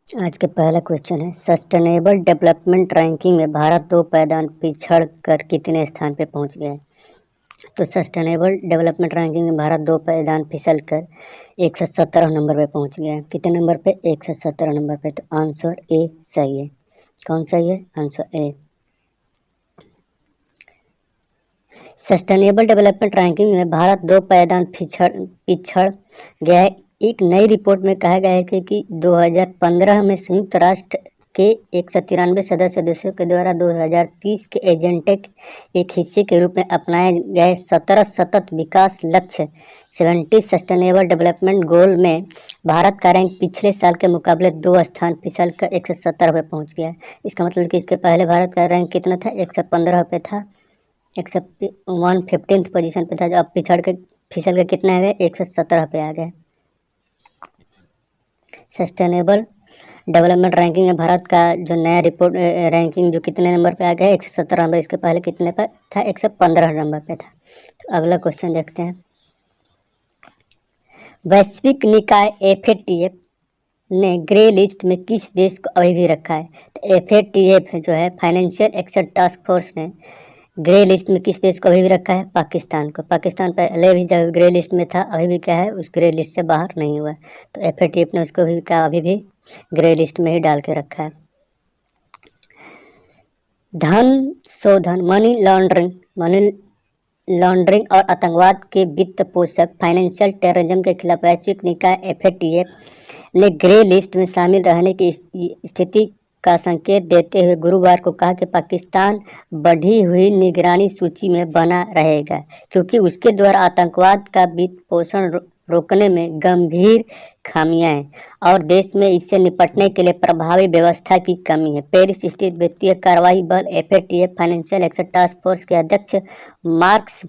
आज के पहला क्वेश्चन है, सस्टेनेबल डेवलपमेंट रैंकिंग में भारत 2 पायदान पिछड़ कर कितने स्थान पे पहुंच गया है? तो सस्टेनेबल डेवलपमेंट रैंकिंग में भारत 2 पायदान फिसल कर 117 नंबर पे पहुंच गया है। कितने नंबर पे? 117 नंबर पे। तो आंसर ए सही है। कौन सही है? Answer A. Sustainable development ranking में भारत 2 पायदान पिछड़ गया है। एक नई रिपोर्ट में कहा गया है कि 2015 में संयुक्त राष्ट्र के 193 सदस्य देशों के द्वारा 2030 के एजेंडे के एक हिस्से के रूप में अपनाए गए 17 सतत विकास लक्ष्य 70 सस्टेनेबल डेवलपमेंट गोल में भारत का रैंक पिछले साल के मुकाबले 2 स्थान फिसल कर 117 पे पहुंच गया है। इसका मतलब कि इसके पहले भारत का रैंक कितना था? 115 पे था। 115 पोजीशन पे था, जो अब फिसल के कितना आ गया? 117 पे आ गया। सस्टेनेबल डेवलपमेंट रैंकिंग में भारत का जो नया रिपोर्ट रैंकिंग जो कितने नंबर पे आ गया है? 117 नंबर। इसके पहले कितने पर था? 115 नंबर पे था। तो अगला क्वेश्चन देखते हैं। वैश्विक निकाय FATF ने ग्रे लिस्ट में किस देश को अभी भी रखा है? तो FATF जो है, फाइनेंशियल एक्शन टास्क फोर्स ने ग्रे लिस्ट में किस देश को अभी भी रखा है? पाकिस्तान को। पाकिस्तान पहले भी जब ग्रे लिस्ट में था, अभी भी क्या है, उस ग्रे लिस्ट से बाहर नहीं हुआ। तो FATF ने उसको भी क्या अभी भी ग्रे लिस्ट में ही डाल के रखा है। धन शोधन मनी लॉन्ड्रिंग और आतंकवाद के वित्त पोषक फाइनेंशियल टेररिज्म के खिलाफ वैश्विक निकाय FATF ने ग्रे लिस्ट में शामिल रहने की स्थिति का संकेत देते हुए गुरुवार को कहा कि पाकिस्तान बढ़ी हुई निगरानी सूची में बना रहेगा, क्योंकि उसके द्वारा आतंकवाद का वित्त पोषण रोकने में गंभीर खामियां हैं और देश में इससे निपटने के लिए प्रभावी व्यवस्था की कमी है। पेरिस स्थित वित्तीय कार्रवाई बल FATF financial action task force के अध्यक्ष मार्क्स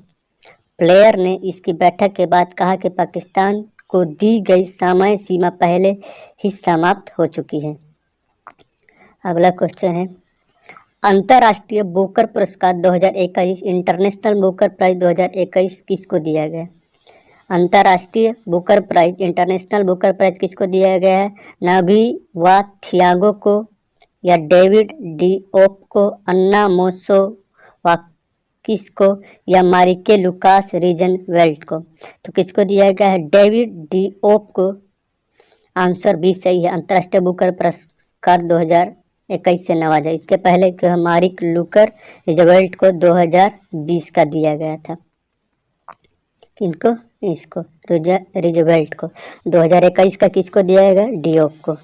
प्लेयर ने इसकी बैठक के बाद कहा कि पाकिस्तान को दी गई समय सीमा पहले ही समाप्त हो चुकी है। अगला क्वेश्चन है, अंतर्राष्ट्रीय बुकर पुरस्कार 2021 इंटरनेशनल बुकर प्राइज 2021 किसको दिया गया? अंतर्राष्ट्रीय Booker prize international Booker prize किसको दिया गया है? नबी व थियागो को, या डेविड डिओप को, अन्ना मोसो वाकिस को, या मारिके लुकास रीजनवेल्ट को? तो किसको दिया गया है? डेविड डिओप को। आंसर बी सही है। अंतर्राष्ट्रीय बुकर पुरस्कार 2021 से नवाजा। इसके पहले जो मारिक लुकर रिजवेल्ट को 2020 का दिया गया था। किनको? इसको, रिजवेल्ट को। 2021 का किसको दिया गया? डिओप को।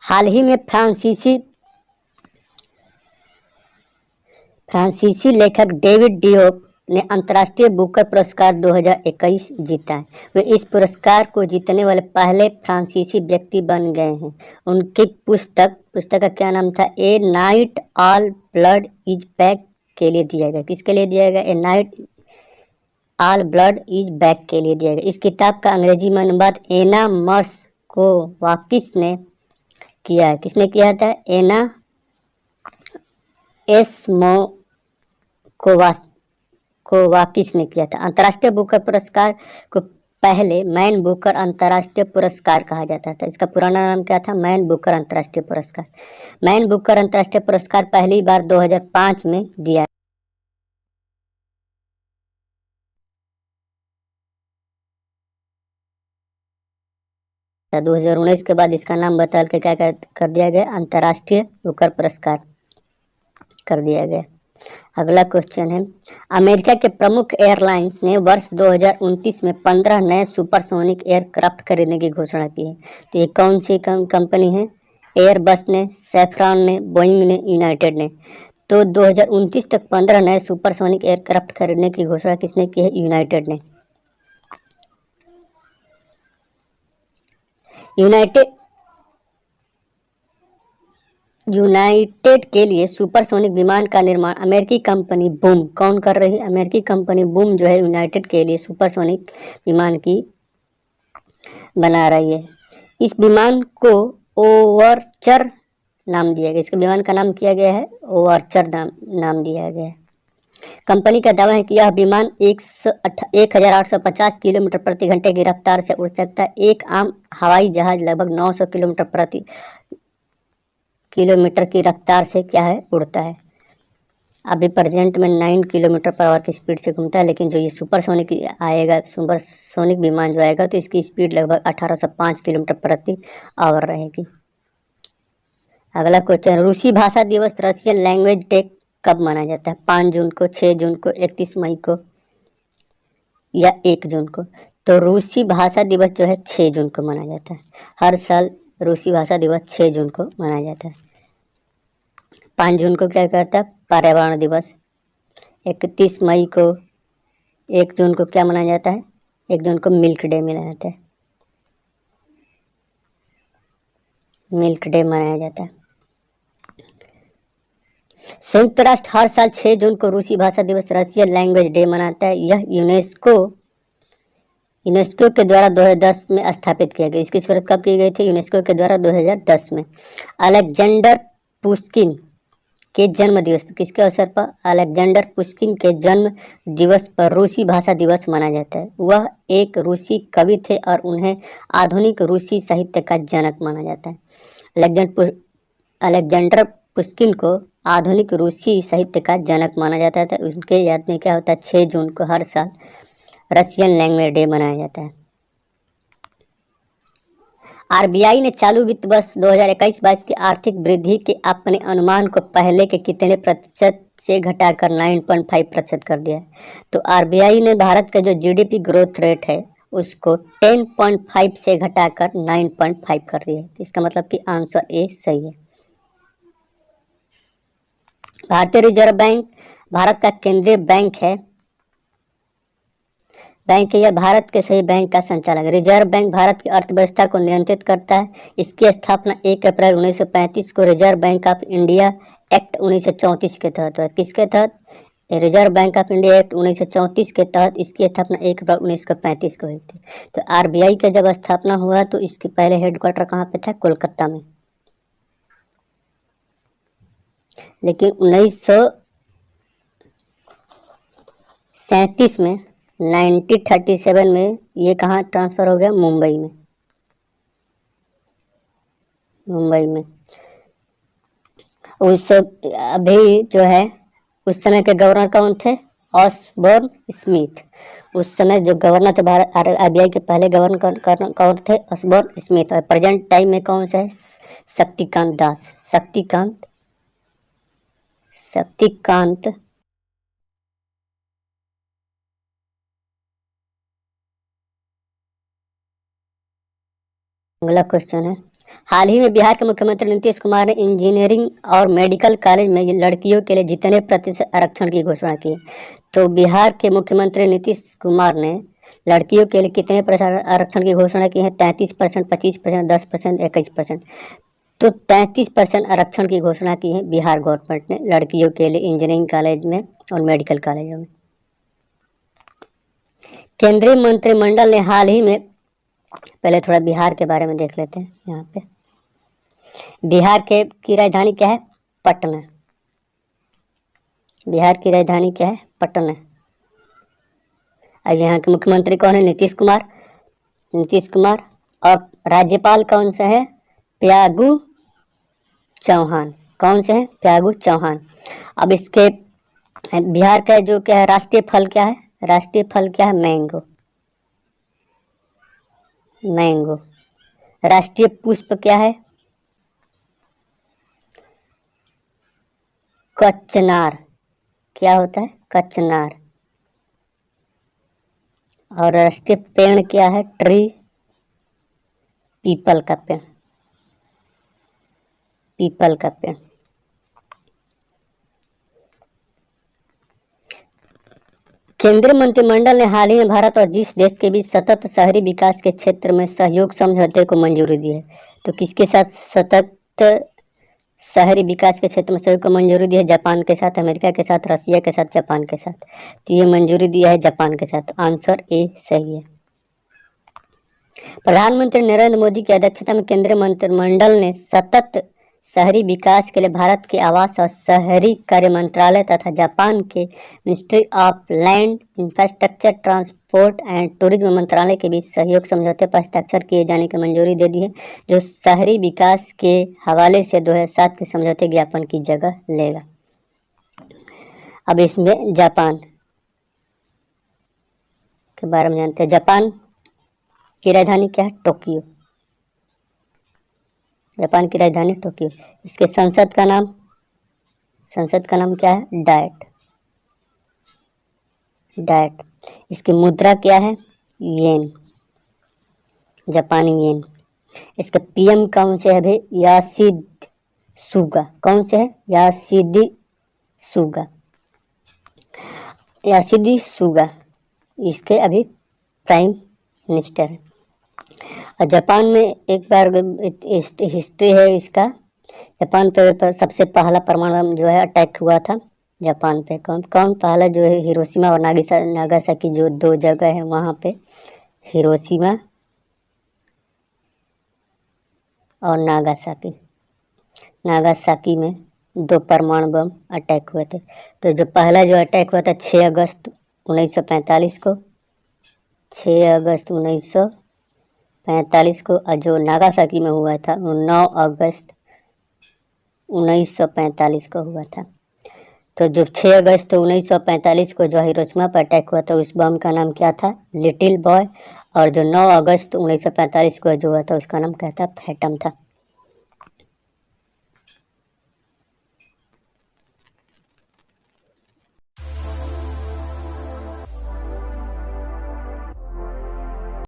हाल ही में फ्रांसीसी लेखक डेविड डिओप ने अंतर्राष्ट्रीय बुकर पुरस्कार 2021 जीता है। वे इस पुरस्कार को जीतने वाले पहले फ्रांसीसी व्यक्ति बन गए हैं। उनकी पुस्तक का क्या नाम था? A night all blood is back के लिए दिया गया। किसके लिए दिया गया? A night all blood is back के लिए दिया गया। इस किताब का अंग्रेजी में अनुवाद एना मर्सकोवाकिस ने किया है। किसने किया था? एना कोवाकिस ने किया था। अंतर्राष्ट्रीय बुकर पुरस्कार को पहले मैन बुकर अंतर्राष्ट्रीय पुरस्कार कहा जाता था। इसका पुराना नाम क्या था? मैन बुकर अंतर्राष्ट्रीय पुरस्कार। मैन बुकर अंतर्राष्ट्रीय पुरस्कार पहली बार 2005 में दिया। 2019 के बाद इसका नाम बदल के क्या कर दिया गया? अंतर्राष्ट्रीय बुकर पुरस्कार कर दिया गया। अगला क्वेश्चन है, अमेरिका के प्रमुख एयरलाइंस ने वर्ष 2029 में 15 नए सुपरसोनिक एयरक्राफ्ट खरीदने की घोषणा की है। तो ये कौन सी कंपनी है? एयरबस ने, सैफ्रॉन ने, बोइंग ने, यूनाइटेड ने। तो 2029 तक 15 नए सुपरसोनिक एयरक्राफ्ट खरीदने की घोषणा किसने की है? यूनाइटेड ने। यूनाइटेड के लिए सुपरसोनिक विमान का निर्माण अमेरिकी कंपनी बूम कौन कर रही है? अमेरिकी कंपनी बूम जो है यूनाइटेड के लिए सुपरसोनिक विमान की बना रही है। इस विमान को ओवरचर नाम दिया गया। इसके विमान का नाम किया गया है ओवरचर नाम दिया गया है। कंपनी का दावा है कि यह विमान 1850 किलोमीटर प्रति घंटे की रफ्तार से उड़ सकता है। एक आम हवाई जहाज लगभग 900 किलोमीटर प्रति किलोमीटर की रफ्तार से क्या है, उड़ता है। अभी प्रेजेंट में 9 किलोमीटर पर आवर की स्पीड से घूमता है, लेकिन जो ये सुपरसोनिक आएगा, सुपरसोनिक विमान जो आएगा, तो इसकी स्पीड लगभग 1805 किलोमीटर प्रति आवर रहेगी। अगला क्वेश्चन, रूसी भाषा दिवस रशियन लैंग्वेज डे कब मनाया जाता है? 5 जून को, 6 जून को, 31 मई को या 1 जून को? तो रूसी भाषा दिवस जो है 6 जून को मनाया जाता है। हर साल रूसी भाषा दिवस 6 जून को मनाया जाता है। 5 जून को क्या करता है? पर्यावरण दिवस। 31 मई को, 1 जून को क्या मनाया जाता है? 1 जून को मिल्क डे मनाया जाता है। मिल्क डे मनाया जाता है। संयुक्त राष्ट्र हर साल 6 जून को रूसी भाषा दिवस रशियन लैंग्वेज डे मनाता है। यह यूनेस्को के द्वारा 2010 में स्थापित किया गया। इसकी शुरुआत कब की गई थी? यूनेस्को के द्वारा 2010 में। अलेक्जेंडर पुश्किन के जन्म दिवस पर, किसके अवसर पर? अलेक्जेंडर पुश्किन के जन्म दिवस पर रूसी भाषा दिवस मनाया जाता है। वह एक रूसी कवि थे और उन्हें आधुनिक रूसी साहित्य का जनक माना जाता है। अलेक्जेंडर पुश्किन को आधुनिक रूसी साहित्य का जनक माना जाता है। उनके याद में क्या होता है? 6 जून को हर साल रशियन लैंग्वेज डे मनाया जाता है। आरबीआई ने चालू वित्त वर्ष 2021-22 की आर्थिक वृद्धि के अपने अनुमान को पहले के कितने प्रतिशत से घटाकर 9.5% कर दिया है? तो आरबीआई ने भारत का जो जीडीपी ग्रोथ रेट है उसको 10.5 से घटाकर 9.5 कर दिया है। इसका मतलब कि आंसर ए सही है। भारतीय रिजर्व बैंक भारत का केंद्रीय बैंक है। यह भारत के सही बैंक का संचालक। रिजर्व बैंक भारत की अर्थव्यवस्था को नियंत्रित करता है। इसकी स्थापना 1 अप्रैल 1935 को reserve bank of India act 1934 के तहत हुआ। किसके तहत? Reserve bank of India act 1934 के तहत इसकी स्थापना 1 अप्रैल 1935 को हुई थी। तो आरबीआई का जब स्थापना हुआ तो इसके पहले हेडक्वार्टर कहाँ पे था? कोलकाता में। लेकिन 1937 में 1937 में ये कहाँ ट्रांसफ़र हो गया? मुंबई में। अभी जो है उस समय के गवर्नर कौन थे? Osborne Smith. उस समय जो गवर्नर थे आरबीआई के पहले गवर्नर कौन थे? Osborne Smith. और प्रेजेंट टाइम में कौन सा है? शक्तिकांत दास। शक्तिकांत अगला क्वेश्चन है, हाल ही में बिहार के मुख्यमंत्री नीतीश कुमार ने इंजीनियरिंग और मेडिकल कॉलेज में लड़कियों के लिए जितने प्रतिशत आरक्षण की घोषणा की? तो बिहार के मुख्यमंत्री नीतीश कुमार ने लड़कियों के लिए कितने प्रतिशत आरक्षण की घोषणा की है? 33%, 25%, 10%, 21%। तो 33% आरक्षण की घोषणा की है बिहार गवर्नमेंट ने लड़कियों के लिए इंजीनियरिंग कॉलेज में और मेडिकल कॉलेजों में। केंद्रीय मंत्रिमंडल ने हाल ही में, पहले थोड़ा बिहार के बारे में देख लेते हैं। यहाँ पे बिहार की राजधानी क्या है? पटना। बिहार की राजधानी क्या है? पटना। और यहाँ के मुख्यमंत्री कौन है? नीतीश कुमार। और राज्यपाल कौन सा है? प्यागू चौहान। कौन से हैं? प्यागू चौहान। अब इसके बिहार का जो क्या है राष्ट्रीय फल क्या है? राष्ट्रीय फल क्या है? मैंगो। राष्ट्रीय पुष्प क्या है? कचनार। क्या होता है? कचनार। और राष्ट्रीय पेड़ क्या है? ट्री। पीपल का पेड़। केंद्रीय मंत्रिमंडल ने हाल ही में भारत और जिस देश के बीच सतत शहरी विकास के क्षेत्र में सहयोग समझौते को मंजूरी दी है? तो किसके साथ सतत शहरी विकास के क्षेत्र में सहयोग को मंजूरी दी है? जापान के साथ, अमेरिका के साथ, रसिया के साथ, जापान के साथ। तो ये मंजूरी दिया है जापान के साथ। आंसर ए सही है। प्रधानमंत्री नरेंद्र मोदी की अध्यक्षता में केंद्रीय मंत्रिमंडल ने सतत शहरी विकास के लिए भारत के आवास और शहरी कार्य मंत्रालय तथा जापान के ministry of land infrastructure transport and tourism मंत्रालय के बीच सहयोग समझौते पर हस्ताक्षर किए जाने की मंजूरी दे दी है, जो शहरी विकास के हवाले से 2007 के समझौते ज्ञापन की जगह लेगा। अब इसमें जापान के बारे में जानते हैं। जापान की राजधानी क्या है? टोक्यो। जापान की राजधानी टोक्यो। इसके संसद का नाम क्या है? डायट। इसकी मुद्रा क्या है? येन, जापानी येन। इसका पीएम कौन से है भाई? यासिद सुगा। कौन से है? यासिदी सुगा इसके अभी प्राइम मिनिस्टर है। और जापान में एक बार हिस्ट्री है इसका, जापान पे सबसे पहला परमाणु बम जो है अटैक हुआ था जापान पे। कौन पहला जो है? हिरोशिमा और नागासाकी जो 2 जगह है वहाँ पे, हिरोशिमा और नागासाकी में 2 परमाणु बम अटैक हुए थे। तो जो पहला जो अटैक हुआ था 6 अगस्त 1945 को, 6 अगस्त 1945 को, और जो नागासाकी में हुआ था वो 9 अगस्त 1945 को हुआ था। तो जो 6 अगस्त 1945 को जो हिरोशिमा पर अटैक हुआ था उस बम का नाम क्या था? Little boy. और जो 9 अगस्त 1945 को जो हुआ था उसका नाम क्या था? फैटम था।